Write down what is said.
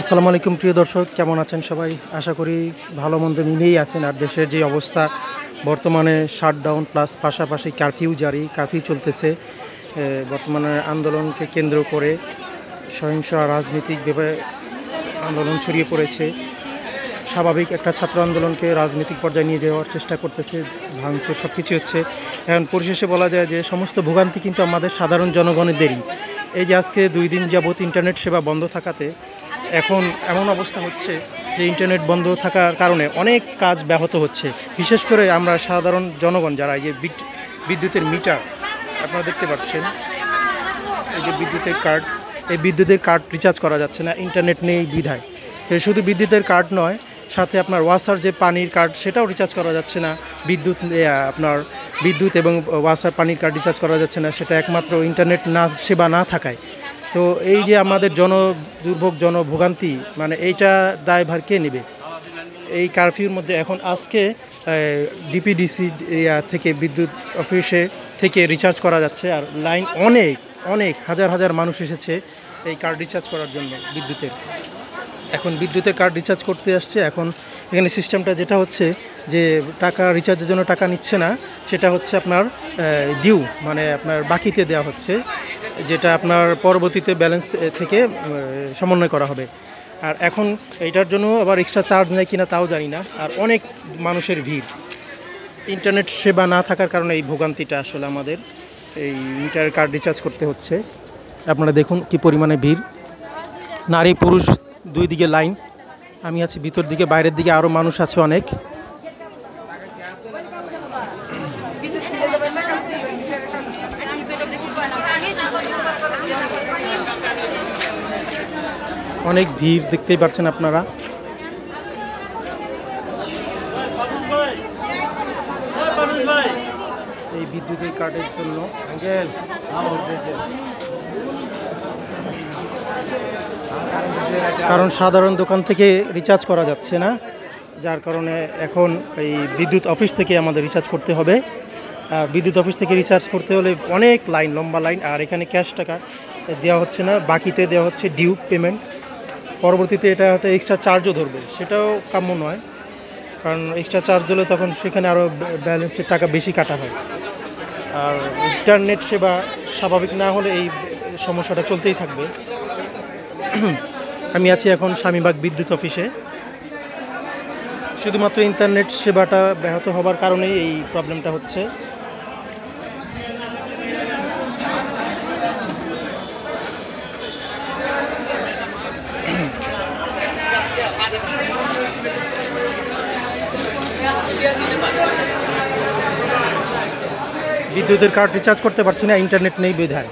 আসসালামু আলাইকুম প্রিয় দর্শক, কেমন আছেন সবাই? আশা করি ভালো মন্দ মিলেই আছেন। আর দেশের যে অবস্থা বর্তমানে, শাটডাউন প্লাস পাশাপাশি কারফিউ চলতেছে। বর্তমানে আন্দোলনকে কেন্দ্র করে সহিংস রাজনীতিকভাবে আন্দোলন ছড়িয়ে পড়েছে। স্বাভাবিক একটা ছাত্র আন্দোলনকে রাজনৈতিক পর্যায়ে নিয়ে যাওয়ার চেষ্টা করতেছে, ভাঙচুর সব কিছু হচ্ছে। এখন পরিশেষে বলা যায় যে সমস্ত ভোগান্তি কিন্তু আমাদের সাধারণ জনগণেরই। এই যে আজকে 2 দিন যাবৎ ইন্টারনেট সেবা বন্ধ থাকাতে এখন এমন অবস্থা হচ্ছে যে ইন্টারনেট বন্ধ থাকার কারণে অনেক কাজ ব্যাহত হচ্ছে। বিশেষ করে আমরা সাধারণ জনগণ যারা এই যে বিদ্যুতের মিটার আপনারা দেখতে পাচ্ছেন, এই যে বিদ্যুতের কার্ড রিচার্জ করা যাচ্ছে না, ইন্টারনেট নেই বিধায়। শুধু বিদ্যুতের কার্ড নয়, সাথে আপনার ওয়াসার যে পানির কার্ড সেটাও রিচার্জ করা যাচ্ছে না। বিদ্যুৎ এবং ওয়াসার পানির কার্ড রিচার্জ করা যাচ্ছে না, সেটা একমাত্র ইন্টারনেট সেবা না থাকায়। তো এই যে আমাদের জনভোগান্তি, মানে এইটা দায়ভার কে নেবে? এই কারফিউর মধ্যে এখন আজকে ডিপিডিসি থেকে বিদ্যুৎ অফিসে থেকে রিচার্জ করা যাচ্ছে। আর লাইন অনেক হাজার মানুষ এসেছে এই কার্ড রিচার্জ করার জন্য বিদ্যুতের কার্ড রিচার্জ করতে আসছে। এখন এখানে সিস্টেমটা যেটা হচ্ছে যে টাকা রিচার্জের জন্য টাকা নিচ্ছে না, সেটা হচ্ছে আপনার ডিউ, মানে আপনার বাকিতে দেওয়া হচ্ছে, যেটা আপনার পরবর্তীতে ব্যালেন্স থেকে সমন্বয় করা হবে। আর এখন এইটার জন্য আবার এক্সট্রা চার্জ নেয় কিনা তাও জানি না। আর অনেক মানুষের ভিড়, ইন্টারনেট সেবা না থাকার কারণে এই ভোগান্তিটা আসলে আমাদের এই মিটার কার্ড রিচার্জ করতে হচ্ছে। আপনারা দেখুন কি পরিমাণে ভিড়, নারী পুরুষ দুই দিকে লাইন। আমি আছি ভিতর দিকে, বাইরের দিকে আরও মানুষ আছে অনেক। অনেক ভিড় দেখতেই পাচ্ছেন আপনারা। এই বিদ্যুতের কার্ডের জন্য কারণ সাধারণ দোকান থেকে রিচার্জ করা যাচ্ছে না, যার কারণে এখন এই বিদ্যুৎ অফিস থেকে আমাদের রিচার্জ করতে হবে। আর বিদ্যুৎ অফিস থেকে রিচার্জ করতে হলে অনেক লম্বা লাইন। আর এখানে ক্যাশ টাকা দেওয়া হচ্ছে না, বাকিতে দেওয়া হচ্ছে ডিউ পেমেন্ট। পরবর্তীতে এটা একটা এক্সট্রা চার্জও ধরবে, সেটাও কাম্য নয়, কারণ এক্সট্রা চার্জ দিলে তখন সেখানে আরও ব্যালেন্সের টাকা বেশি কাটা হয়। আর ইন্টারনেট সেবা স্বাভাবিক না হলে এই সমস্যাটা চলতেই থাকবে। আমি আছি এখন স্বামীবাগ বিদ্যুৎ অফিসে। শুধুমাত্র ইন্টারনেট সেবাটা ব্যাহত হবার কারণেই এই প্রবলেমটা হচ্ছে। বিদ্যুতের কার্ড রিচার্জ করতে পারছি না, ইন্টারনেট নেই বিধায়।